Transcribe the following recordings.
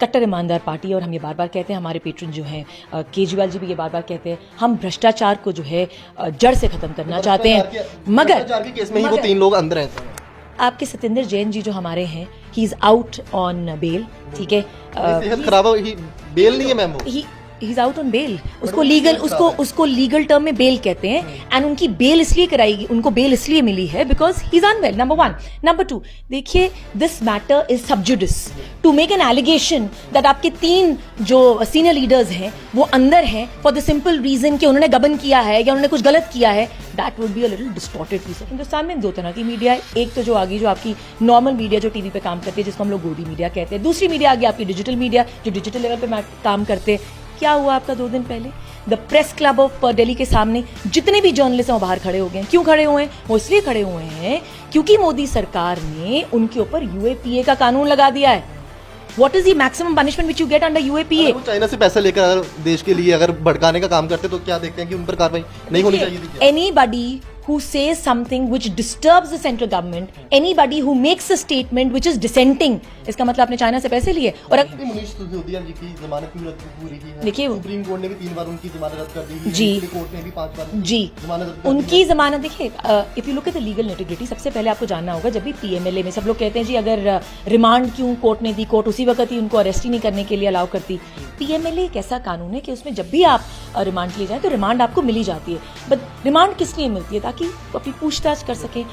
कट्टर ईमानदार पार्टी है और हम ये बार बार कहते हैं, हमारे पेट्रन जो हैं केजरीवाल जी भी ये बार बार कहते हैं, हम भ्रष्टाचार को जो है जड़ से ख़त्म करना चाहते हैं। मगर भ्रष्टाचार के केस में ही वो 3 लोग अंदर हैं। आपके सत्येंद्र जैन जी जो हमारे हैं, he is out on bail, ठीक है। सेहत खराब है, बेल नहीं है मैम, वो he is out on bail. उसको लीगल टर्म में बेल कहते हैं। एंड उनकी बेल इसलिए कराएगी, उनको बेल इसलिए मिली है because he is unwell, number 1। Number 2, देखिए this matter is sub judice to make an allegation that आपके 3 जो सीनियर लीडर्स हैं वो अंदर हैं फॉर द सिंपल रीजन कि उन्होंने गबन किया है या उन्होंने कुछ गलत किया है। That would be a little distorted piece. Hindustan में 2 तरह की मीडिया है। एक तो जो आ गई जो आपकी नॉर्मल मीडिया जो टीवी पे काम करती है, जिसको हम लोग गोदी मीडिया कहते हैं। दूसरी मीडिया आ गई आपकी डिजिटल मीडिया जो डिजिटल लेवल पे काम करते हैं। क्या हुआ आपका 2 दिन पहले the press club of Delhi के सामने जितने भी जर्नलिस्ट हैं वो बाहर खड़े हो गए हैं। क्यों खड़े हुए हैं? वो इसलिए खड़े हुए हैं क्योंकि मोदी सरकार ने उनके ऊपर यूएपीए का कानून लगा दिया है। What is the maximum punishment which you get under UAPA? वो चाइना से पैसा लेकर अगर देश के लिए अगर भड़काने का काम करते तो क्या देखते हैं कि उन पर कार्रवाई नहीं होनी चाहिए थी। Anybody who says something which disturbs the central government, anybody who makes a statement which is dissenting, इसका मतलब आपने चाइना से पैसे लिए। और मनीष सिसोदिया जी की जमानत क्यों रद्द पूरी की है? देखिए, सुप्रीम कोर्ट ने भी 3 बार उनकी जमानत रद्द कर दी जी, कोर्ट ने भी 5 बार जी जमानत रद्द कर दी। उनकी जमानत देखिए, if you look at the legal integrity, सबसे पहले आपको जानना होगा, जब भी पीएमएलए में सब लोग कहते हैं जी अगर रिमांड क्यों कोर्ट ने दी, कोर्ट उसी वक्त ही उनको अरेस्ट ही नहीं करने के लिए अलाउ करती। पीएमएलए एक ऐसा कानून है कि उसमें जब भी आप रिमांड लिए जाए तो रिमांड आपको मिली जाती है। बट रिमांड किस लिए मिलती है? ताकि अपनी पूछताछ कर सके।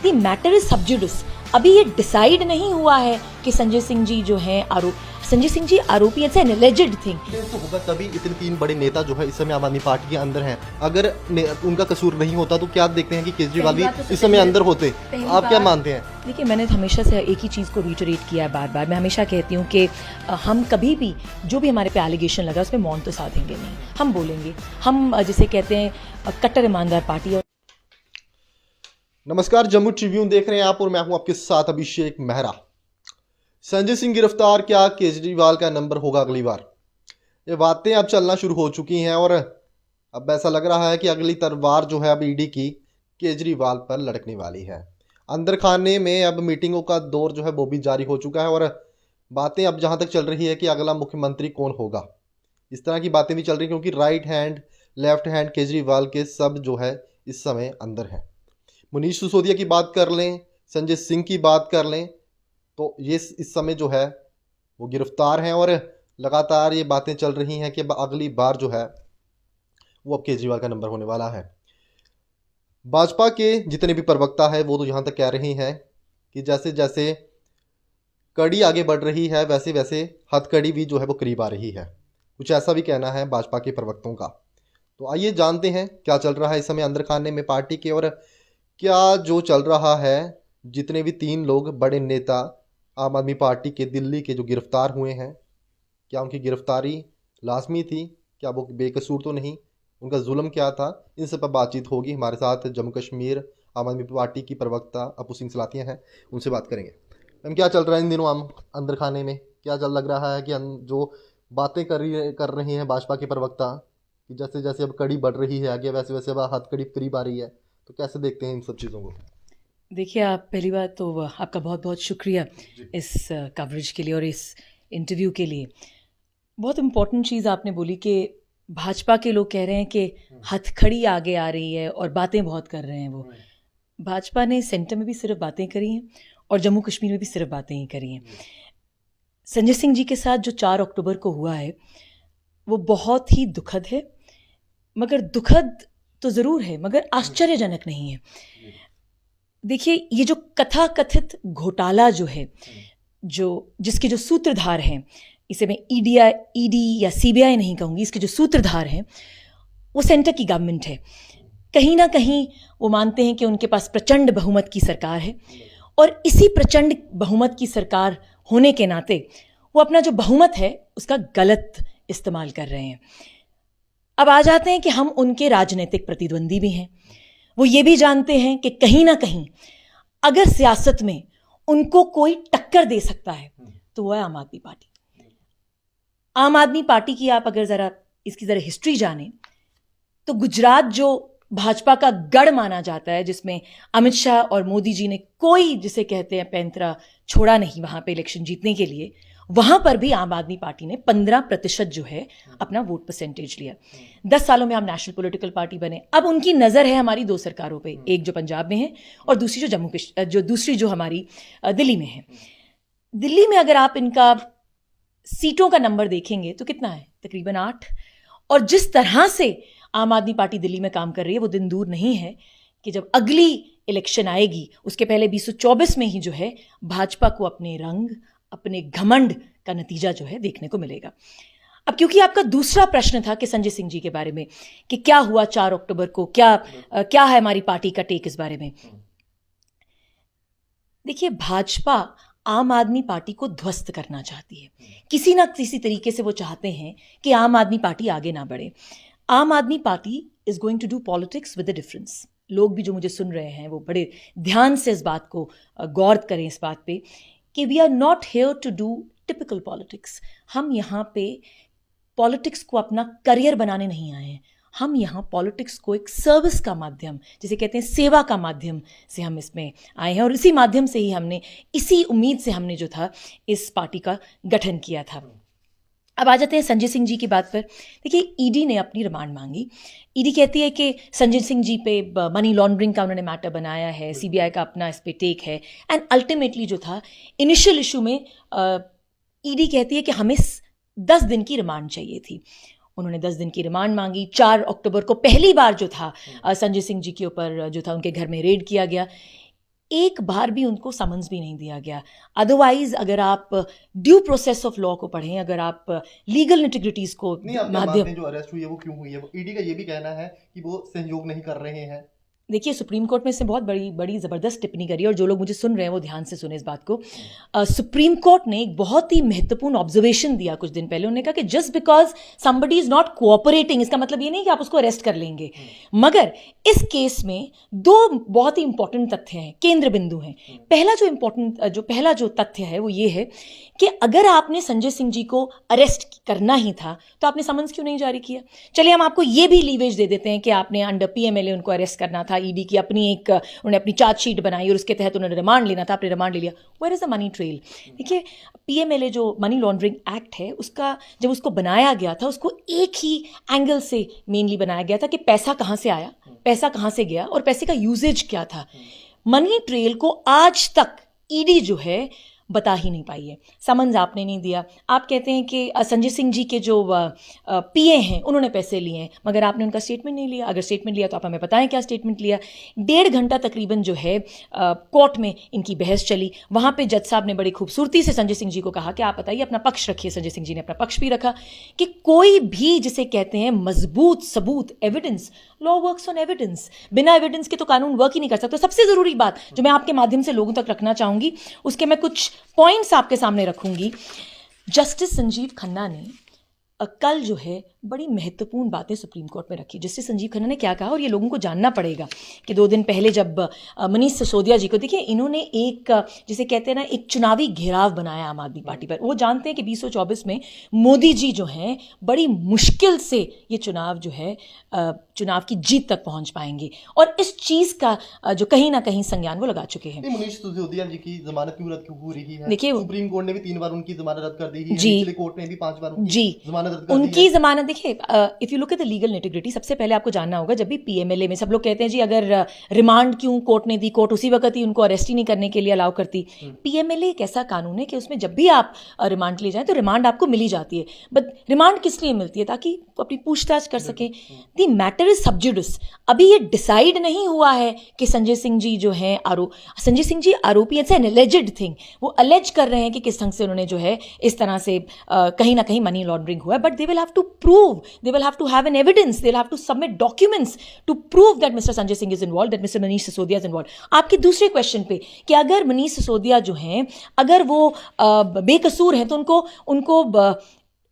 The matter is sub जुडिस। अभी ये डिसाइड नहीं हुआ है कि संजय सिंह जी जो हैं संजय सिंह जी आरोपी, इट्स एन एलिजेड थिंग। तो होगा तभी इतने 3 बड़े नेता जो है इस समय आम आदमी पार्टी के अंदर हैं। अगर उनका कसूर नहीं होता तो क्या देखते हैं कि केजरीवाल भी इस समय अंदर होते। आप क्या मानते हैं? देखिए, मैंने हमेशा से एक ही चीज़ को रिटरेट किया है बार बार। मैं हमेशा कहती हूँ कि हम कभी भी जो भी हमारे पे एलिगेशन लगा उसमें मौन तो साधेंगे नहीं, हम बोलेंगे। हम जिसे कहते हैं कट्टर ईमानदार पार्टी। नमस्कार, जम्मू ट्रिब्यून देख रहे हैं आप और मैं हूं आपके साथ अभिषेक मेहरा। संजय सिंह गिरफ्तार, क्या केजरीवाल का नंबर होगा अगली बार? ये बातें अब चलना शुरू हो चुकी हैं और अब ऐसा लग रहा है कि अगली तलवार जो है अब ईडी की केजरीवाल पर लटकने वाली है। अंदर खाने में अब मीटिंगों का दौर जो है वो भी जारी हो चुका है और बातें अब जहां तक चल रही है कि अगला मुख्यमंत्री कौन होगा, इस तरह की बातें भी चल रही, क्योंकि right hand left hand Kejriwal के सब जो है इस समय अंदर है। मनीष सिसोदिया की बात कर लें, संजय सिंह की बात कर लें, तो ये इस समय जो है वो गिरफ्तार हैं और लगातार ये बातें चल रही हैं कि अगली बार जो है वो अब केजरीवाल का नंबर होने वाला है। भाजपा के जितने भी प्रवक्ता है वो तो यहाँ तक कह रहे हैं कि जैसे जैसे कड़ी आगे बढ़ रही है वैसे वैसे हथकड़ी भी जो है वो करीब आ रही है। कुछ ऐसा भी कहना है भाजपा के प्रवक्ताओं का। तो आइए जानते हैं क्या चल रहा है इस समय अंदर खाने में पार्टी के, और क्या जो चल रहा है, जितने भी 3 लोग बड़े नेता आम आदमी पार्टी के दिल्ली के जो गिरफ्तार हुए हैं, क्या उनकी गिरफ्तारी लाजमी थी? क्या वो बेकसूर तो नहीं? उनका जुल्म क्या था? इन सब पर बातचीत होगी। हमारे साथ जम्मू कश्मीर आम आदमी पार्टी की प्रवक्ता अपू सिंह सलातिया हैं, उनसे बात करेंगे। मैम, क्या चल रहा है इन दिनों अंदर खाने में? क्या लग रहा है कि जो बातें कर रही हैं भाजपा के प्रवक्ता कि जैसे जैसे अब कड़ी बढ़ रही है आगे वैसे वैसे अब हथकड़ी करीब आ रही है, तो कैसे देखते हैं इन सब चीज़ों को? देखिए, आप पहली बात तो आपका बहुत बहुत शुक्रिया इस कवरेज के लिए और इस इंटरव्यू के लिए। बहुत इम्पोर्टेंट चीज़ आपने बोली कि भाजपा के लोग कह रहे हैं कि हथकड़ी आगे आ रही है और बातें बहुत कर रहे हैं। वो भाजपा ने सेंटर में भी सिर्फ बातें करी हैं और जम्मू कश्मीर में भी सिर्फ बातें ही करी हैं। संजय सिंह जी के साथ जो 4 अक्टूबर को हुआ है वो बहुत ही दुखद है, मगर दुखद तो ज़रूर है मगर आश्चर्यजनक नहीं है। देखिए, ये जो कथा कथित घोटाला जो है, जिसके जो सूत्रधार हैं, इसे मैं ईडी या सीबीआई नहीं कहूँगी, इसके जो सूत्रधार हैं वो सेंटर की गवर्नमेंट है। कहीं ना कहीं वो मानते हैं कि उनके पास प्रचंड बहुमत की सरकार है और इसी प्रचंड बहुमत की सरकार होने के नाते वो अपना जो बहुमत है उसका गलत इस्तेमाल कर रहे हैं। अब आ जाते हैं कि हम उनके राजनीतिक प्रतिद्वंदी भी हैं। वो ये भी जानते हैं कि कहीं ना कहीं अगर सियासत में उनको कोई टक्कर दे सकता है तो वो है आम आदमी पार्टी। आम आदमी पार्टी की आप अगर इसकी ज़रा हिस्ट्री जानें तो गुजरात जो भाजपा का गढ़ माना जाता है, जिसमें अमित शाह और मोदी जी ने कोई, जिसे कहते हैं, पैंतरा छोड़ा नहीं वहाँ पे इलेक्शन जीतने के लिए, वहां पर भी आम आदमी पार्टी ने 15% जो है अपना वोट परसेंटेज लिया। 10 सालों में हम नेशनल पॉलिटिकल पार्टी बने। अब उनकी नजर है हमारी दो सरकारों पे, एक जो पंजाब में है और दूसरी जो दूसरी जो हमारी दिल्ली में है। दिल्ली में अगर आप इनका सीटों का नंबर देखेंगे तो कितना है, तकरीबन 8। और जिस तरह से आम आदमी पार्टी दिल्ली में काम कर रही है वो दिन दूर नहीं है कि जब अगली इलेक्शन आएगी उसके पहले 2024 में ही जो है भाजपा को अपने रंग, अपने घमंड का नतीजा जो है देखने को मिलेगा। अब क्योंकि आपका दूसरा प्रश्न था कि संजय सिंह जी के बारे में कि क्या हुआ 4 अक्टूबर को, क्या है हमारी पार्टी का टेक इस बारे में। देखिए, भाजपा आम आदमी पार्टी को ध्वस्त करना चाहती है, किसी ना किसी तरीके से वो चाहते हैं कि आम आदमी पार्टी आगे ना बढ़े। Aam Aadmi Party is going to do politics with a difference. लोग भी जो मुझे सुन रहे हैं वो बड़े ध्यान से इस बात को गौर करें, इस बात पे कि we are not here to do typical politics. हम यहाँ पे पॉलिटिक्स को अपना करियर बनाने नहीं आए हैं। हम यहाँ पॉलिटिक्स को एक सर्विस का माध्यम, जिसे कहते हैं सेवा का माध्यम से हम इसमें आए हैं और इसी माध्यम से ही हमने, इसी उम्मीद से हमने जो था इस पार्टी का गठन किया था। अब आ जाते हैं संजय सिंह जी की बात पर। देखिए, ईडी ने अपनी रिमांड मांगी। ईडी कहती है कि संजय सिंह जी पे मनी लॉन्ड्रिंग का उन्होंने मैटर बनाया है, सीबीआई का अपना इस पे टेक है। एंड अल्टीमेटली जो था इनिशियल इशू में ईडी कहती है कि हमें 10 दिन की रिमांड चाहिए थी। उन्होंने 10 दिन की रिमांड मांगी। 4 अक्टूबर को पहली बार जो था संजय सिंह जी के ऊपर जो था उनके घर में रेड किया गया। एक बार भी उनको समन्स भी नहीं दिया गया। अदरवाइज अगर आप ड्यू प्रोसेस ऑफ लॉ को पढ़ें, अगर आप लीगल इंटीग्रिटीज को माध्यम, जो अरेस्ट हुई है वो क्यों हुई है, ईडी का ये भी कहना है कि वो सहयोग नहीं कर रहे हैं। देखिए, सुप्रीम कोर्ट में इसने बहुत बड़ी ज़बरदस्त टिप्पणी करी और जो लोग मुझे सुन रहे हैं वो ध्यान से सुने इस बात को। सुप्रीम कोर्ट ने एक बहुत ही महत्वपूर्ण ऑब्जर्वेशन दिया कुछ दिन पहले। उन्होंने कहा कि just because somebody is not cooperating, इसका मतलब ये नहीं कि आप उसको अरेस्ट कर लेंगे। मगर इस केस में 2 बहुत ही इंपॉर्टेंट तथ्य हैं, केंद्र बिंदु हैं। पहला जो तथ्य है वो ये है कि अगर आपने संजय सिंह जी को अरेस्ट करना ही था तो आपने समन्स क्यों नहीं जारी किया। चलिए, हम आपको ये भी लीवेज दे देते हैं कि आपने अंडर पीएमएलए उनको अरेस्ट करना था। ईडी की उन्होंने अपनी चार्जशीट बनाई और उसके तहत उन्होंने रिमांड लेना था, आपने रिमांड ले लिया। Where is the money trail. देखिए, पीएमएलए जो मनी लॉन्ड्रिंग एक्ट है उसका जब उसको बनाया गया था उसको एक ही एंगल से मेनली बनाया गया था कि पैसा कहाँ से आया, पैसा कहाँ से गया और पैसे का यूजेज क्या था। मनी ट्रेल को आज तक ईडी जो है बता ही नहीं पाई है। समन्स आपने नहीं दिया। आप कहते हैं कि संजय सिंह जी के जो पीए हैं उन्होंने पैसे लिए हैं, मगर आपने उनका स्टेटमेंट नहीं लिया। अगर स्टेटमेंट लिया तो आप हमें बताएं क्या स्टेटमेंट लिया। 1.5 घंटा तकरीबन जो है कोर्ट में इनकी बहस चली। वहाँ पे जज साहब ने बड़ी खूबसूरती से संजय सिंह जी को कहा कि आप बताइए, अपना पक्ष रखिए। संजय सिंह जी ने अपना पक्ष भी रखा कि कोई भी जिसे कहते हैं मजबूत सबूत, evidence, law works on evidence, बिना एविडेंस के तो कानून वर्क ही नहीं कर सकता। सबसे जरूरी बात जो मैं आपके माध्यम से लोगों तक रखना चाहूंगी, उसके मैं कुछ पॉइंट्स आपके सामने रखूंगी। जस्टिस संजीव खन्ना ने कल जो है बड़ी महत्वपूर्ण बातें सुप्रीम कोर्ट में रखी। जस्टिस संजीव खन्ना ने क्या कहा, और ये लोगों को जानना पड़ेगा कि 2 दिन पहले जब मनीष सिसोदिया जी को, देखिए इन्होंने एक जिसे कहते हैं ना एक चुनावी घेराव बनाया आम आदमी पार्टी पर। वो जानते हैं कि 2024 में मोदी जी जो हैं बड़ी मुश्किल से ये चुनाव जो है चुनाव की जीत तक पहुंच पाएंगे और इस चीज का जो कहीं ना कहीं संज्ञान वो लगा चुके हैं। मनीष सिसोदिया जी की जमानत क्यों रद्द हो रही है? देखिए, सुप्रीम कोर्ट ने भी 3 बार उनकी जमानत रद्द कर दी है, जी, निचले कोर्ट ने भी 5 बार उनकी जमानत। देखिए, if you look at the legal integrity, सबसे पहले आपको जानना होगा, जब भी पीएमएलए में सब लोग कहते हैं जी अगर रिमांड क्यों कोर्ट ने दी, कोर्ट उसी वक्त ही उनको अरेस्ट ही नहीं करने के लिए अलाउ करती। पीएमएलए एक ऐसा कानून है कि उसमें जब भी आप रिमांड ले जाएं तो रिमांड आपको मिली जाती है। बट रिमांड किस लिए मिलती है? ताकि अपनी पूछताछ कर सके। The matter is sub जुडिस। अभी ये डिसाइड नहीं हुआ है कि संजय सिंह जी जो हैं संजय सिंह जी आरोपी, इट्स एन एलिजेड थिंग। वो अलेज कर रहे हैं कि किस ढंग से उन्होंने जो है इस तरह से कहीं ना कहीं मनी लॉन्ड्रिंग हुआ है। But they will have to prove, they will have to have an evidence, they will have to submit documents to prove that mister Sanjay Singh is involve, that mister Manish Sisodia is involve. आपके दूसरे question पे कि अगर मनीष सिसोदिया जो हैं अगर वो बेकसूर हैं तो उनको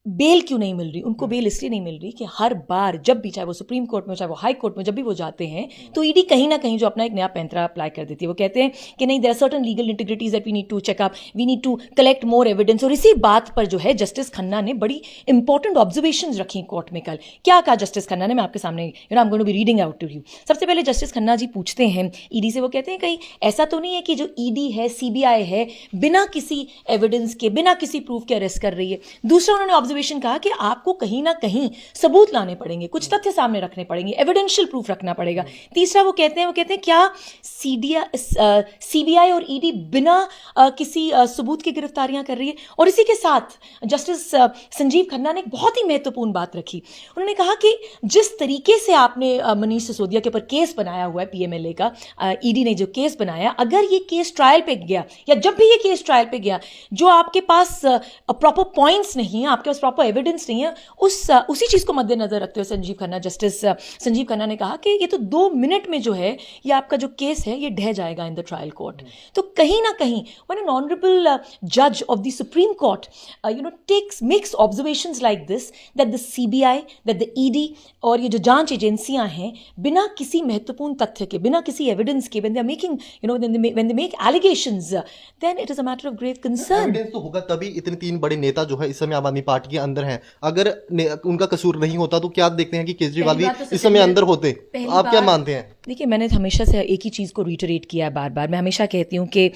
बेल क्यों नहीं मिल रही? उनको बेल इसलिए नहीं मिल रही कि हर बार जब भी, चाहे वो सुप्रीम कोर्ट में, चाहे वो हाई कोर्ट में, जब भी वो जाते हैं तो ईडी कहीं ना कहीं जो अपना एक नया पैंतरा अप्लाई कर देती है। वो कहते हैं कि नहीं, there are certain legal integrities that we need to check up, we need to collect more evidence. और इसी बात पर जो है जस्टिस खन्ना ने बड़ी इंपॉर्टेंट ऑब्जर्वेशंस रखी कोर्ट में। कल क्या कहा जस्टिस खन्ना ने, मैं आपके सामने I am going to be reading out to you. सबसे पहले जस्टिस खन्ना जी पूछते हैं ईडी से, वो कहते हैं कहीं ऐसा तो नहीं है कि जो ईडी है, सीबीआई है, बिना किसी एविडेंस के, बिना किसी प्रूफ के अरेस्ट कर रही है। दूसरा उन्होंने ऑब्जर्वेशन कहा कि आपको कहीं ना कहीं सबूत लाने पड़ेंगे, कुछ तथ्य सामने रखने पड़ेंगे, एविडेंशियल प्रूफ रखना पड़ेगा। तीसरा वो कहते हैं क्या सीबीआई और ईडी बिना किसी सबूत की गिरफ्तारियां कर रही है। और इसी के साथ जस्टिस संजीव खन्ना ने एक बहुत ही महत्वपूर्ण बात रखी। उन्होंने कहा कि जिस तरीके से आपने मनीष सिसोदिया के ऊपर केस बनाया हुआ है, पीएमएलए का, ईडी ने जो केस बनाया, अगर ये केस ट्रायल पे गया या जब भी ये केस ट्रायल पे गया, जो आपके पास प्रॉपर पॉइंट्स नहीं है, आपके पास प्रॉपर एविडेंस नहीं है, उसी चीज को मद्देनजर रखते हुए जस्टिस संजीव खन्ना ने कहा कि ये तो 2 मिनट में जो है ये आपका जो केस है ये ढह जाएगा इन द ट्रायल कोर्ट। तो कहीं ना कहीं व्हेन एन ऑनरेबल जज of the supreme court makes observations like this, that the CBI, that the ED और ये जो जांच एजेंसियां हैं, बिना किसी महत्वपूर्ण तथ्य के, बिना किसी एविडेंस के, when they are making, when they make allegations, then it is a matter of grave concern. Evidence तो होगा तभी इतने 3 बड़े नेता जो है इस समय आम आदमी पार्टी के अंदर हैं। अगर उनका कसूर नहीं होता तो क्या देखते हैं कि केजरीवाल भी इस समय अंदर होते। आप क्या मानते हैं? देखिए, मैंने हमेशा से एक ही चीज़ को रिटरेट किया है बार बार। मैं हमेशा कहती हूँ कि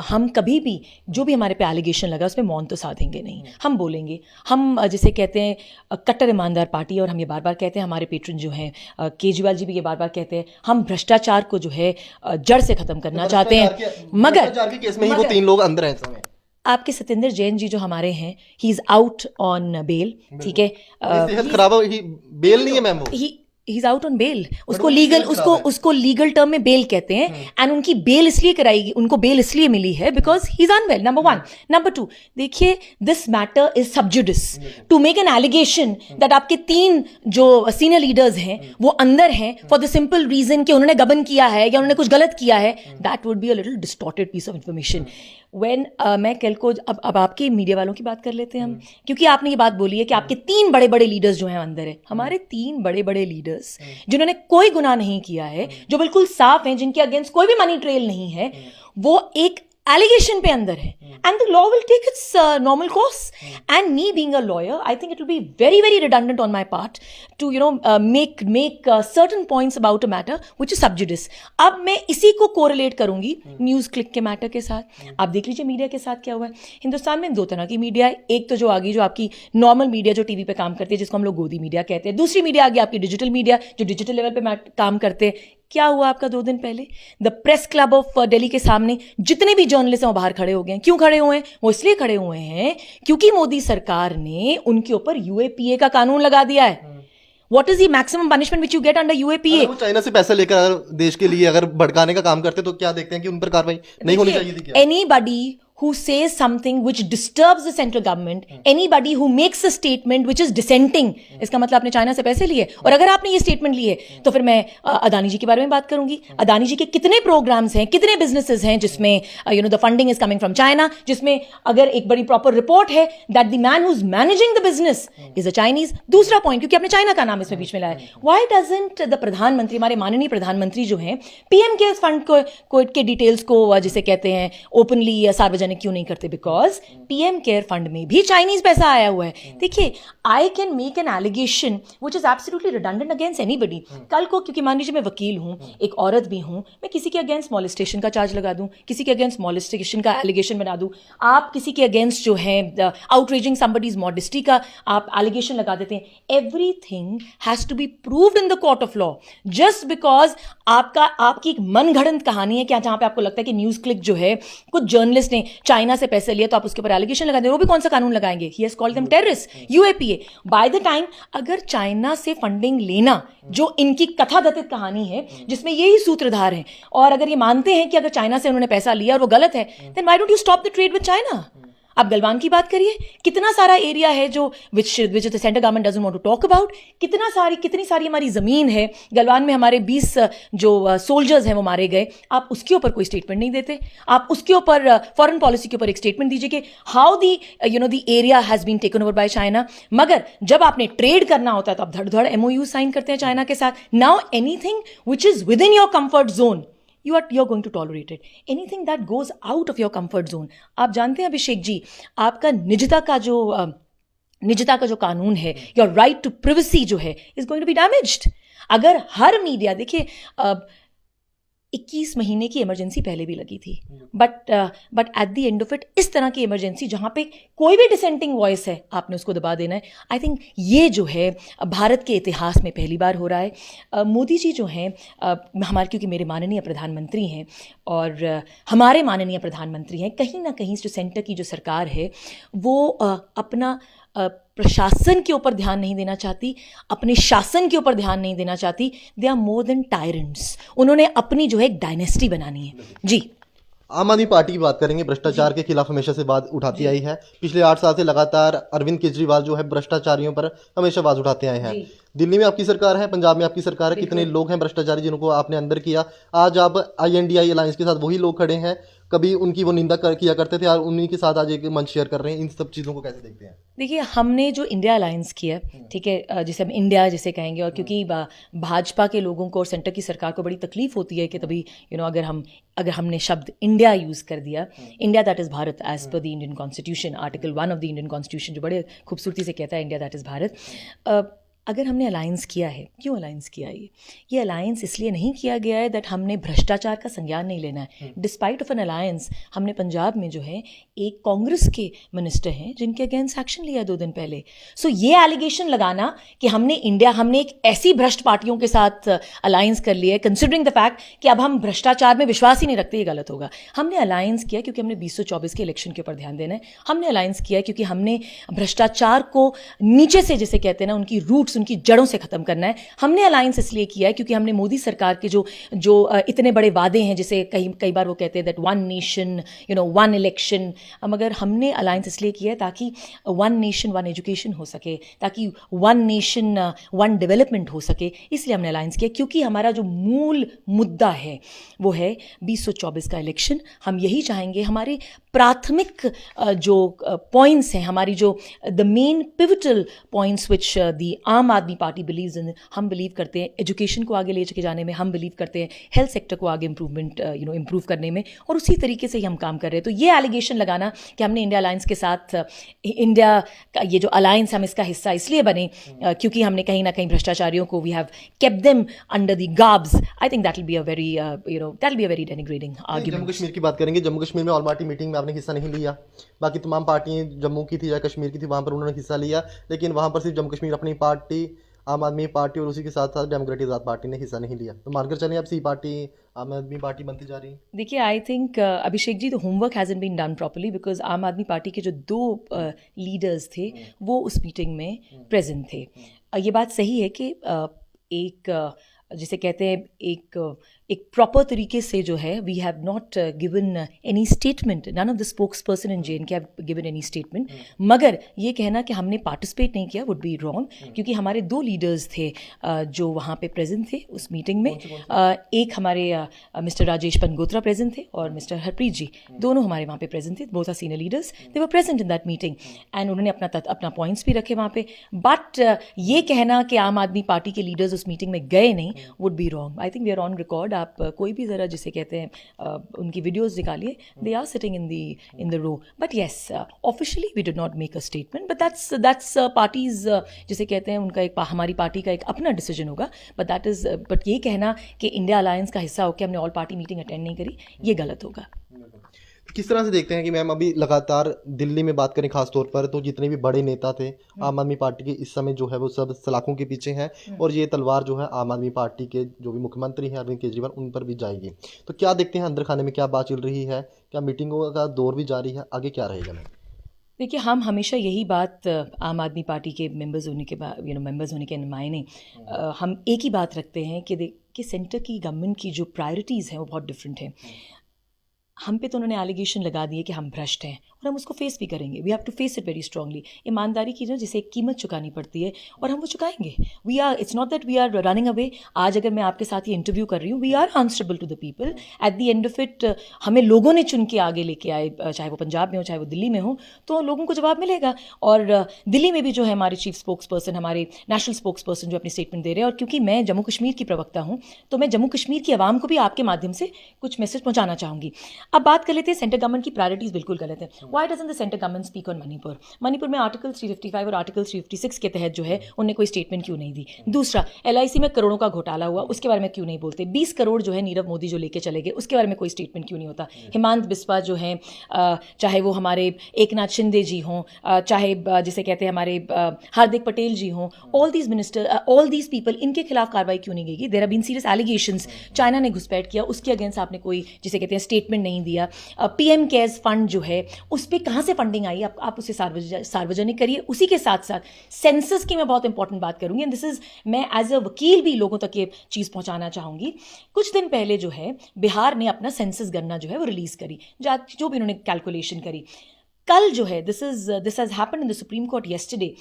हम कभी भी जो भी हमारे पे एलिगेशन लगा उसमें मौन तो साधेंगे नहीं, हम बोलेंगे। हम जिसे कहते हैं कट्टर ईमानदार पार्टी, और हम ये बार बार कहते हैं, हमारे पेट्रन जो हैं केजरीवाल जी भी ये बार बार कहते हैं, हम भ्रष्टाचार को जो है जड़ से खत्म करना चाहते हैं। मगर केस में ही वो 3 लोग अंदर हैं इस समय। आपके सत्येंद्र जैन जी जो हमारे हैं, he is out on bail, ठीक है, सेहत खराब हो, बेल नहीं है मैम, वो he is out on bail. उसको लीगल टर्म में बेल कहते हैं। एंड उनकी बेल इसलिए कराएगी, उनको बेल इसलिए मिली है because he is unwell, number 1। Number 2, देखिए, this matter is sub judice to make an allegation that आपके 3 जो सीनियर लीडर्स हैं वो अंदर हैं फॉर द सिंपल रीजन कि उन्होंने गबन किया है या उन्होंने कुछ गलत किया है। That would be a little distorted piece of information. मैं कल को अब आपके मीडिया वालों की बात कर लेते हैं हम, क्योंकि आपने ये बात बोली है कि आपके 3 बड़े बड़े लीडर्स जो हैं अंदर है। हमारे 3 बड़े बड़े लीडर्स जिन्होंने कोई गुनाह नहीं किया है, जो बिल्कुल साफ हैं, जिनके अगेंस्ट कोई भी मनी ट्रेल नहीं है, वो एक एलिगेशन पे अंदर है, and the law will take its normal course. And me being a lawyer, I think it will be very very redundant on my part to make certain points about a matter which is sub judice. अब मैं इसी को correlate करूंगी news click के matter के साथ। आप देख लीजिए मीडिया के साथ क्या हुआ है। हिंदुस्तान में 2 तरह की मीडिया है। एक तो जो आ गई, जो आपकी नॉर्मल मीडिया जो टीवी पे काम करती है, जिसको हम लोग गोदी मीडिया कहते हैं। दूसरी मीडिया आ गई आपकी डिजिटल मीडिया, जो डिजिटल लेवल पे काम करते हैं। क्या हुआ आपका 2 दिन पहले the press club of Delhi के सामने जितने भी जर्नलिस्ट हैं वो बाहर खड़े हो गए हैं। क्यों खड़े हुए हैं? वो इसलिए खड़े हुए हैं क्योंकि मोदी सरकार ने उनके ऊपर यूएपीए का कानून लगा दिया है। What is the maximum punishment which you get under UAPA? वो चाइना से पैसा लेकर अगर देश के लिए अगर भड़काने का काम करते तो क्या देखते हैं कि उन पर कार्रवाई नहीं होनी चाहिए थी क्या? Anybody who says something which disturbs the central government, anybody who makes a statement which is dissenting, इसका मतलब आपने चाइना से पैसे लिए। और अगर आपने ये स्टेटमेंट लिए तो फिर मैं अदानी जी के बारे में बात करूंगी। अदानी जी के कितने प्रोग्राम्स हैं, कितने बिजनेसेस हैं जिसमें the funding is coming from China, जिसमें अगर एक बड़ी प्रॉपर रिपोर्ट है that the man who is managing the business is a Chinese. दूसरा पॉइंट, क्योंकि आपने चाइना का नाम इसमें बीच में लाया, व्हाई डजंट द प्रधानमंत्री, हमारे माननीय प्रधानमंत्री जो हैं, पीएम केयर्स फंड को के डिटेल्स को जिसे कहते हैं ओपनली सार्वजनिक क्यों नहीं करते? बिकॉज पीएम केयर फंड में भी चाइनीज पैसा आया हुआ है। देखिए, I can make an allegation which is absolutely redundant against anybody. कल को, क्योंकि मान लीजिए मैं वकील हूं, एक औरत भी हूं, मैं किसी के अगेंस्ट मॉलेस्टेशन का चार्ज लगा दूं, किसी के अगेंस्ट मॉलेस्टेशन का एलिगेशन बना दूं, आप किसी के अगेंस्ट जो है आउटरेजिंग समबडीज मॉडेस्टी का आप एलिगेशन लगा देते हैं। Everything has to be proved in the court of law. Just because आपकी एक मनगढ़ंत कहानी है क्या, जहां पे आपको लगता है कि न्यूज क्लिक जो है, कुछ जर्नलिस्ट ने चाइना से पैसे लिए तो आप उसके ऊपर एलिगेशन लगा दें, वो भी कौन सा कानून लगाएंगे? He has called them terrorist, UAPA. By the time अगर चाइना से फंडिंग लेना जो इनकी कथाकथित कहानी है, जिसमें यही सूत्रधार हैं, और अगर ये मानते हैं कि अगर चाइना से उन्होंने पैसा लिया और वो गलत है, then why don't you stop the trade with China? आप गलवान की बात करिए, कितना सारा एरिया है जो which the central government doesn't want to talk about, कितनी सारी हमारी ज़मीन है। गलवान में हमारे 20 जो सोल्जर्स हैं वो मारे गए, आप उसके ऊपर कोई स्टेटमेंट नहीं देते। आप उसके ऊपर फॉरेन पॉलिसी के ऊपर एक स्टेटमेंट दीजिए कि how the the area has been taken over by China. मगर जब आपने ट्रेड करना होता है तो आप धड़ धड़ MOU साइन करते हैं चाइना के साथ। Now anything which is with in your comfort zone you're going to tolerate it. Anything that goes out of your comfort zone. आप जानते हैं अभिषेक जी, आपका निजता का जो कानून है, your right to privacy जो है, is going to be damaged. अगर हर मीडिया, देखिए 21 महीने की इमरजेंसी पहले भी लगी थी, but at the end of it इस तरह की इमरजेंसी जहाँ पे कोई भी डिसेंटिंग वॉइस है आपने उसको दबा देना है। आई थिंक ये जो है भारत के इतिहास में पहली बार हो रहा है। मोदी जी जो हैं हमारे, क्योंकि मेरे माननीय प्रधानमंत्री हैं और हमारे माननीय प्रधानमंत्री हैं, कहीं ना कहीं जो सेंटर की जो सरकार है वो अपना प्रशासन के ऊपर ध्यान नहीं देना चाहती, अपने शासन के ऊपर ध्यान नहीं देना चाहती। They are more than tyrants. उन्होंने अपनी जो है एक डायनेस्टी बनानी है। जी, आम आदमी पार्टी की बात करेंगे, भ्रष्टाचार के खिलाफ हमेशा से बात उठाती आई है। पिछले 8 साल से लगातार अरविंद केजरीवाल जो है भ्रष्टाचारियों पर हमेशा आवाज उठाते आए हैं। दिल्ली में आपकी सरकार है, पंजाब में आपकी सरकार है, कितने लोग हैं भ्रष्टाचारी जिनको आपने अंदर किया। आज आप INDI अलायंस के साथ वही लोग खड़े हैं, कभी उनकी वो निंदा किया करते थे और उन्हीं के साथ आज एक मंच शेयर कर रहे हैं। इन सब चीज़ों को कैसे देखते हैं? देखिए, हमने जो इंडिया अलायंस किया, ठीक है, जिसे हम इंडिया जिसे कहेंगे, और क्योंकि भाजपा के लोगों को और सेंटर की सरकार को बड़ी तकलीफ होती है कि तभी अगर हमने शब्द इंडिया यूज़ कर दिया, India that is Bharat as per the Indian constitution, article 1 of the Indian constitution जो बड़े खूबसूरती से कहता है इंडिया दैट इज़ भारत। अगर हमने अलायंस किया है, क्यों अलायंस किया है? ये अलायंस इसलिए नहीं किया गया है दैट हमने भ्रष्टाचार का संज्ञान नहीं लेना है। डिस्पाइट ऑफ एन अलायंस, हमने पंजाब में जो है एक कांग्रेस के मिनिस्टर हैं जिनके अगेंस्ट एक्शन लिया 2 दिन पहले। सो ये एलिगेशन लगाना कि हमने एक ऐसी भ्रष्ट पार्टियों के साथ अलायंस कर लिया है, कंसिडरिंग द फैक्ट कि अब हम भ्रष्टाचार में विश्वास ही नहीं रखते, ये गलत होगा। हमने अलायंस किया क्योंकि हमने 2024 के इलेक्शन के ऊपर ध्यान देना है। हमने अलायंस किया क्योंकि हमने भ्रष्टाचार को नीचे से, जिसे कहते हैं ना, उनकी रूट्स, उनकी जड़ों से खत्म करना है। हमने अलायंस इसलिए किया है क्योंकि हमने मोदी सरकार के जो इतने बड़े वादे हैं, जिसे कई बार वो कहते हैं दैट 1 नेशन 1 इलेक्शन, मगर हमने अलायंस इसलिए किया है ताकि 1 नेशन 1 एजुकेशन हो सके, ताकि 1 नेशन 1 डेवलपमेंट हो सके। इसलिए हमने अलायंस किया, क्योंकि हमारा जो मूल मुद्दा है वो है 2024 का इलेक्शन। हम यही चाहेंगे, हमारे प्राथमिक जो पॉइंट्स हैं, हमारी जो the main pivotal points which the आम आदमी पार्टी बिलीव्स इन, हम बिलीव करते हैं एजुकेशन को आगे ले चके जाने में, हम बिलीव करते हैं हेल्थ सेक्टर को आगे इम्प्रूव करने में, और उसी तरीके से ही हम काम कर रहे हैं। तो ये एलिगेशन लगाना कि हमने इंडिया अलायंस के साथ, इंडिया का ये जो अलायंस, हम इसका हिस्सा इसलिए बने क्योंकि हमने कहीं ना कहीं भ्रष्टाचारियों को, we have kept them under the garbs, I think that will be a very denigrating argument. Jammu Kashmir की बात करेंगे, जम्मू कश्मीर में ऑल पार्टी मीटिंग में आपने हिस्सा नहीं लिया। बाकी तमाम पार्टियां, जम्मू की थी या कश्मीर की थी, वहाँ पर उन्होंने हिस्सा लिया, लेकिन वहाँ पर सिर्फ जम्मू कश्मीर अपनी पार्टी, आम आदमी पार्टी और उसी के साथ साथ डेमोक्रेटिक आज़ाद पार्टी ने हिस्सा नहीं लिया। तो मानकर चलें अब सी पार्टी आम आदमी पार्टी बनती जा रही है। देखिए, I think Abhishek ji, the homework hasn't been done properly, because Aam Aadmi party के जो 2 लीडर्स थे वो उस मीटिंग में प्रेजेंट थे। ये बात सही है कि जिसे कहते हैं एक प्रॉपर तरीके से जो है, we have not given any statement, none of the spokesperson in JNK have given any statement. मगर ये कहना कि हमने पार्टिसिपेट नहीं किया वुड बी रॉन्ग, क्योंकि हमारे 2 लीडर्स थे जो वहाँ पे प्रेजेंट थे उस मीटिंग में। एक हमारे मिस्टर राजेश पनगोत्रा प्रेजेंट थे और मिस्टर हरप्रीत जी, दोनों हमारे वहाँ पे प्रेजेंट थे। Both are senior leaders, they were present in that meeting and उन्होंने अपना पॉइंट्स भी रखे वहाँ पे। बट ये कहना कि आम आदमी पार्टी के लीडर्स उस मीटिंग में गए नहीं would be wrong. I think we are on record. आप कोई भी ज़रा जिसे कहते हैं उनकी वीडियोस निकालिए, they are sitting in the row. But yes, officially we did not make a statement, but that's parties, जिसे कहते हैं उनका हमारी पार्टी का एक अपना डिसीजन होगा। बट ये कहना कि इंडिया अलायंस का हिस्सा होकर हमने ऑल पार्टी मीटिंग अटेंड नहीं करी, ये गलत होगा। किस तरह से देखते हैं कि मैम अभी लगातार दिल्ली में बात करें खास तौर पर, तो जितने भी बड़े नेता थे आम आदमी पार्टी के, इस समय जो है वो सब सलाखों के पीछे हैं और ये तलवार जो है आम आदमी पार्टी के जो भी मुख्यमंत्री हैं अरविंद केजरीवाल, उन पर भी जाएगी। तो क्या देखते हैं अंदर खाने में क्या बात चल रही है, क्या मीटिंगों का दौर भी जारी है, आगे क्या रहेगा मैम? देखिए, हम हमेशा यही बात आम आदमी पार्टी के मेंबर्स होने के बाद, मेंबर्स होने के मायने, हम एक ही बात रखते हैं कि सेंटर की गवर्नमेंट की जो प्रायोरिटीज़ हैं वो बहुत डिफरेंट हैं। हम पे तो उन्होंने एलिगेशन लगा दिए कि हम भ्रष्ट हैं, और हम उसको फेस भी करेंगे. We have to face it very strongly. ईमानदारी की जो जिसे एक कीमत चुकानी पड़ती है और हम वो चुकाएंगे. We are, it's not that we are running away. आज अगर मैं आपके साथ ये इंटरव्यू कर रही हूँ, we are answerable to the people. At the end of it हमें लोगों ने चुन के आगे लेके आए, चाहे वो पंजाब में हो चाहे वो दिल्ली में हो, तो लोगों को जवाब मिलेगा. और दिल्ली में भी जो है हमारे चीफ स्पोक्स पर्सन, हमारे नेशनल स्पोक्स पर्सन जो अपनी स्टेटमेंट दे रहे हैं, और क्योंकि मैं जम्मू कश्मीर की प्रवक्ता हूँ तो मैं जम्मू कश्मीर की आवाम को भी आपके माध्यम से कुछ मैसेज पहुंचाना चाहूंगी. अब बात कर लेते हैं सेंट्रल गवर्नमेंट की प्रायोरिटीज बिल्कुल गलत है. Why doesn't the central government speak on Manipur? Manipur में आर्टिकल 355 और आर्टिकल 356 के तहत जो है उन्होंने कोई स्टेटमेंट क्यों नहीं दी? दूसरा, LIC में करोड़ों का घोटाला हुआ, उसके बारे में क्यों नहीं बोलते? 20 करोड़ जो है नीरव मोदी जो लेके चले गए, उसके बारे में कोई स्टेटमेंट क्यों नहीं होता? हिमांत बिस्वा जो है, चाहे वो हमारे एकनाथ शिंदे जी हों, चाहे जिसे कहते हैं हमारे हार्दिक पटेल जी हों, all these minister, all these people, इनके खिलाफ कार्रवाई क्यों नहीं की? There have been serious allegations. China ने घुसपैठ किया, उसके अगेंस्ट आपने कोई जिसे कहते हैं स्टेटमेंट नहीं दिया. PM केयर्स फंड जो है उस पर कहाँ से फंडिंग आई, आप उसे सार्वजनिक करिए. उसी के साथ साथ सेंसस की मैं बहुत इंपॉर्टेंट बात करूंगी, एंड दिस इज, मैं एज अ वकील भी लोगों तक ये चीज़ पहुंचाना चाहूंगी. कुछ दिन पहले जो है बिहार ने अपना सेंसस गणना जो है वो रिलीज करी, जो भी उन्होंने कैलकुलेशन करी. कल जो है this has happened in the supreme court yesterday.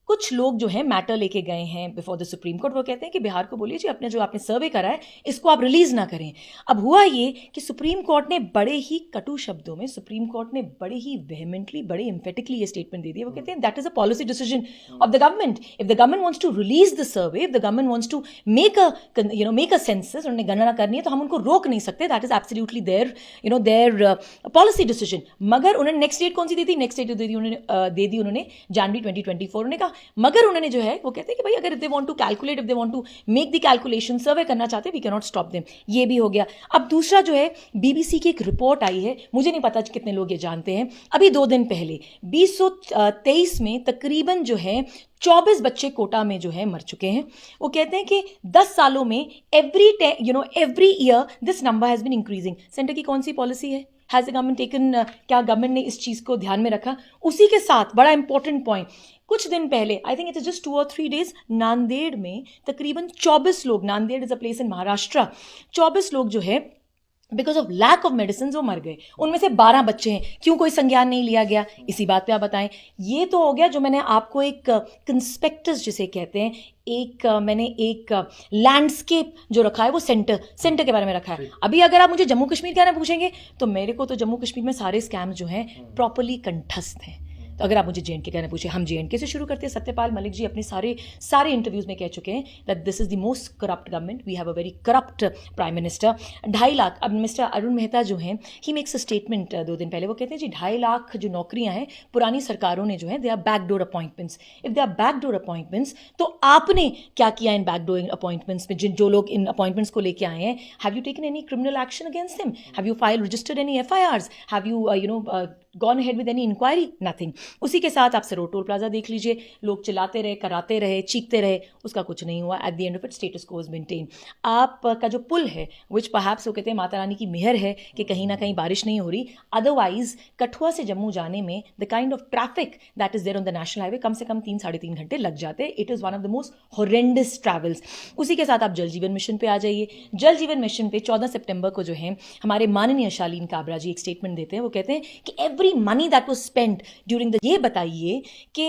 कुछ लोग जो है मैटर लेके गए हैं बिफोर द सुप्रीम कोर्ट. वो कहते हैं कि बिहार को बोलिए जी, अपने जो आपने सर्वे करा है इसको आप रिलीज ना करें. अब हुआ ये कि सुप्रीम कोर्ट ने बड़े ही कटु शब्दों में, सुप्रीम कोर्ट ने बड़े ही वेहेमेंटली, बड़े एम्फेटिकली ये स्टेटमेंट दे दिया. वो कहते हैं that is a policy decision of the government. If the government wants to release the survey, if the government wants to make a census, उन्होंने गणना करनी है तो हम उनको रोक नहीं सकते. That is absolutely their policy decision. मगर उन्होंने नेक्स्ट डेट कौन सी दी थी? नेक्स्ट डेट दे दी उन्होंने जनवरी 2024. उन्होंने कहा, मगर उन्होंने जो है वो कहते हैं कि भाई अगर if they want to calculate, if they want to make the calculation, survey करना चाहते हैं, we can not stop them. ये भी हो गया. अब दूसरा जो है, BBC की एक रिपोर्ट आई है, मुझे नहीं पता कितने लोग ये जानते हैं, अभी 2 दिन पहले 2023 में तकरीबन जो है 24 बच्चे कोटा में जो है मर चुके हैं. वो कहते हैं कि 10 सालों में every year this number has been increasing. Centre की कौन सी पॉलिसी है? हैज द गवर्नमेंट टेकन, क्या गवर्नमेंट ने इस चीज को ध्यान में रखा? उसी के साथ बड़ा इंपॉर्टेंट पॉइंट, कुछ दिन पहले, I think it is just 2 or 3 days, Nanded में तकरीबन 24 लोग, Nanded is a place in Maharashtra, 24 लोग जो है because of lack of medicine वो मर गए. उनमें से 12 बच्चे हैं. क्यों कोई संज्ञान नहीं लिया गया? इसी बात पे आप बताएं. ये तो हो गया जो मैंने आपको एक कंस्पेक्टस जिसे कहते हैं, मैंने एक लैंडस्केप जो रखा है वो सेंटर के बारे में रखा है. अभी अगर आप मुझे जम्मू कश्मीर क्या ना पूछेंगे तो मेरे को तो जम्मू कश्मीर में सारे स्कैम्स जो हैं प्रॉपरली कंठस्थ हैं. तो अगर आप मुझे JNK कहना पूछे, हम JNK से शुरू करते हैं. सत्यपाल मलिक जी अपने सारे इंटरव्यूज में कह चुके हैं that this is the most corrupt government, we have a very corrupt prime minister. 2.5 lakh, अब मिस्टर अरुण मेहता जो हैं, ही मेक्स अ स्टेटमेंट 2 दिन पहले. वो कहते हैं जी 2.5 लाख जो नौकरियां हैं पुरानी सरकारों ने जो है, they are backdoor appointments. If they are backdoor appointments, तो आपने क्या किया इन बैकडोर अपॉइंटमेंट्स में? जो लोग इन अपॉइंटमेंट्स को लेके आए हैं, have you taken any criminal action against them? Have you file registered any FIRs? Have you gone ahead with any inquiry? Nothing. उसी के साथ आप सरोड टोल प्लाजा देख लीजिए, लोग चिल्लाते रहे, कराते रहे, चीखते रहे, उसका कुछ नहीं हुआ. Eight the end of it status को इज मेंटेन. आपका जो पुल है, विच परहैप्स वो कहते हैं माता रानी की मेहर है कि कहीं ना कहीं बारिश नहीं हो रही, अदरवाइज कठुआ से जम्मू जाने में the kind of traffic that is there on the national highway, कम से कम 3-3.5 घंटे लग जाते. It is one of the most horrendous travels. उसी के साथ आप जल जीवन मिशन पे आ जाइए. जल जीवन मिशन पे 14 सितंबर को जो है हमारे माननीय शालीन काबरा जी एक स्टेटमेंट देते हैं. वो कहते हैं कि every money that was spent during the, ये बताइए कि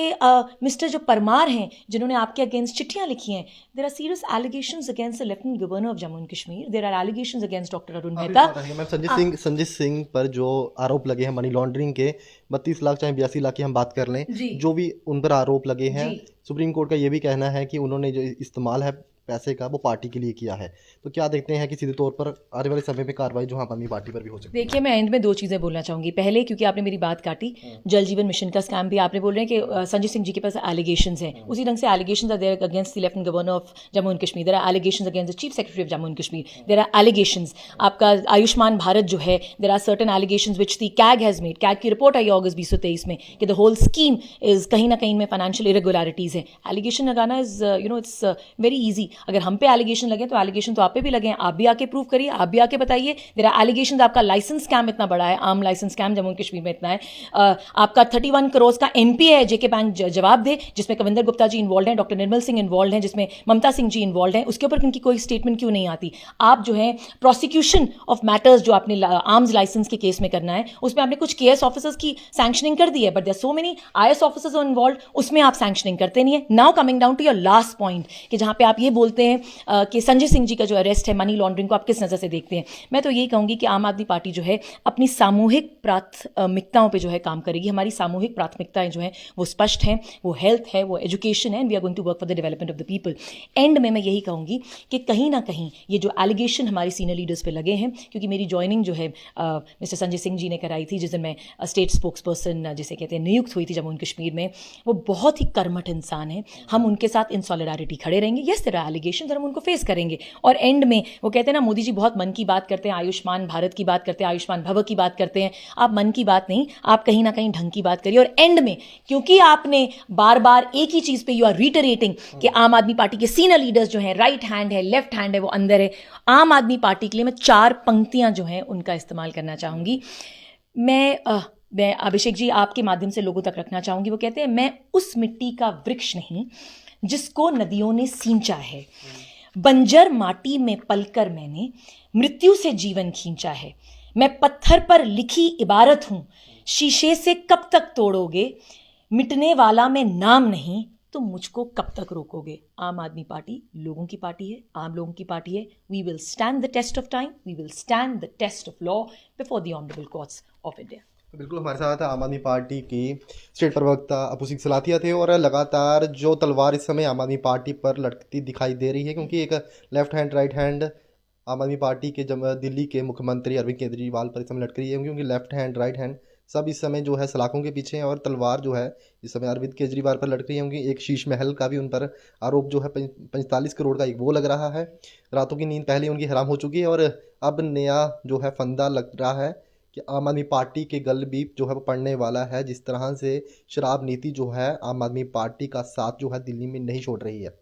मिस्टर जो परमार हैं जिन्होंने आपके अगेंस्ट चिट्ठियां लिखी हैं, there are serious allegations against the lieutenant governor of Jammu and Kashmir, there are allegations against doctor Arun Mehta. Sanjay Singh पर जो आरोप लगे हैं मनी लॉन्ड्रिंग के, 32 लाख चाहे 82 लाख की हम बात कर लें, जो भी उन पर आरोप लगे हैं, सुप्रीम कोर्ट का ये भी कहना है कि उन्होंने जो इस्तेमाल है पैसे का वो पार्टी के लिए किया है. तो क्या देखते हैं कि सीधे तौर पर आने वाले समय में कार्रवाई जो आम आदमी पार्टी पर भी हो सकती है? देखिए, मैं एंड में 2 चीज़ें बोलना चाहूँगी. पहले, क्योंकि आपने मेरी बात काटी, जल जीवन मिशन का स्कैम भी आपने बोल रहे हैं कि संजय सिंह जी के पास एलिगेशंस हैं. उसी ढंग से allegations are there against the lieutenant governor of Jammu and Kashmir, there are allegations against the chief secretary of Jammu and Kashmir, there are allegations. आपका आयुष्मान भारत जो है, there are certain allegations which the CAG has made. CAG की report आई अगस्त 2023 में कि the whole scheme is कहीं ना कहीं में फाइनेंशियल इरेगुलरिटीज है. एलिगेशन लगाना इज इट्स वेरी ईजी. अगर हम पे एलिगेशन लगे तो एलिगेशन तो आप पे भी लगे हैं, आप भी आके प्रूव करिए, आप भी आके बताइए। देयर आर एलिगेशन, आपका लाइसेंस स्कैम इतना बड़ा है, आम लाइसेंस स्कैम जम्मू कश्मीर में इतना है, आपका 31 करोड़ का एनपीए है, जेके बैंक जवाब दे, जिसमें कविंदर गुप्ता जी इन्वॉल्व हैं, डॉक्टर निर्मल सिंह इन्वॉल्व हैं, जिसमें ममता सिंह जी इन्वॉल्व हैं, उसके ऊपर इनकी कोई स्टेटमेंट क्यों नहीं आती? आप जो है प्रोसिक्यूशन ऑफ मैटर्स जो आपने आर्म्स लाइसेंस के केस में करना है, उसमें आपने कुछ केएस ऑफिसर्स की सैंक्शनिंग कर दी है, but there so many IAS officers involve, उसमें आप सैंक्शनिंग करते नहीं है। Now coming down to your last point कि जहां पे आप ये बोलते हैं कि संजय सिंह जी का जो अरेस्ट है, मनी लॉन्ड्रिंग को आप किस नजर से देखते हैं? मैं तो यही कहूंगी कि आम आदमी पार्टी जो है अपनी सामूहिक प्राथमिकताओं पे जो है काम करेगी। हमारी सामूहिक प्राथमिकताएं जो हैं वो स्पष्ट हैं, वो हेल्थ है, वो एजुकेशन है, and we are going to work for the development of the people. End में मैं यही कहूंगी कि कहीं ना कहीं ये जो एलिगेशन हमारे सीनियर लीडर्स पे लगे हैं, क्योंकि मेरी ज्वाइनिंग जो है मिस्टर संजय सिंह जी ने कराई थी जिस दिन मैं स्टेट स्पोक्स पर्सन जिसे कहते हैं नियुक्त हुई थी जम्मू एंड कश्मीर में, वो बहुत ही कर्मठ इंसान है। हम उनके साथ इन सॉलिडारिटी खड़े रहेंगे। यस देयर आर एलिगेशंस और हम उनको फेस करेंगे। और एंड में वो कहते हैं ना, मोदी जी बहुत मन की बात करते हैं, आयुष्मान भारत की बात करते हैं, आयुष्मान भव की बात करते हैं। आप मन की बात नहीं, आप कहीं ना कहीं ढंग की बात करिए। और एंड में क्योंकि आपने बार बार एक ही चीज पे यू आर रिटरेटिंग कि आम आदमी पार्टी के सीनियर लीडर्स जो हैं, राइट हैंड है, लेफ्ट हैंड है, वो अंदर है। आम आदमी पार्टी के लिए मैं 4 पंक्तियां जो हैं उनका इस्तेमाल करना चाहूंगी। मैं अभिषेक जी आपके माध्यम से लोगों तक रखना चाहूंगी। वो कहते हैं, मैं उस मिट्टी का वृक्ष नहीं जिसको नदियों ने सींचा है, बंजर माटी में पलकर मैंने मृत्यु से जीवन खींचा है। मैं पत्थर पर लिखी इबारत हूं, शीशे से कब तक तोड़ोगे, मिटने वाला मैं नाम नहीं तो मुझको कब तक रोकोगे। आम आदमी पार्टी लोगों की पार्टी है, आम लोगों की पार्टी है। We will stand the test of time, we will stand the test of law before the honourable courts of India. बिल्कुल, हमारे साथ आम आदमी पार्टी की स्टेट प्रवक्ता अबू सिंह सलाथिया थे। और लगातार जो तलवार इस समय आम आदमी पार्टी पर लटकती दिखाई दे रही है, क्योंकि एक लेफ्ट हैंड राइट हैंड आम आदमी पार्टी के दिल्ली के मुख्यमंत्री अरविंद केजरीवाल पर इस समय लटक रही है, क्योंकि लेफ्ट हैंड राइट हैंड सब इस समय जो है सलाखों के पीछे हैं। और तलवार जो है इस समय अरविंद केजरीवाल पर लटक रही है, क्योंकि एक शीश महल का भी उन पर आरोप जो है 45 करोड़ का एक वो लग रहा है। रातों की नींद पहले उनकी हराम हो चुकी है, और अब नया जो है फंदा लग रहा है कि आम आदमी पार्टी के गल भी जो है वो पड़ने वाला है। जिस तरह से शराब नीति जो है आम आदमी पार्टी का साथ जो है दिल्ली में नहीं छोड़ रही है।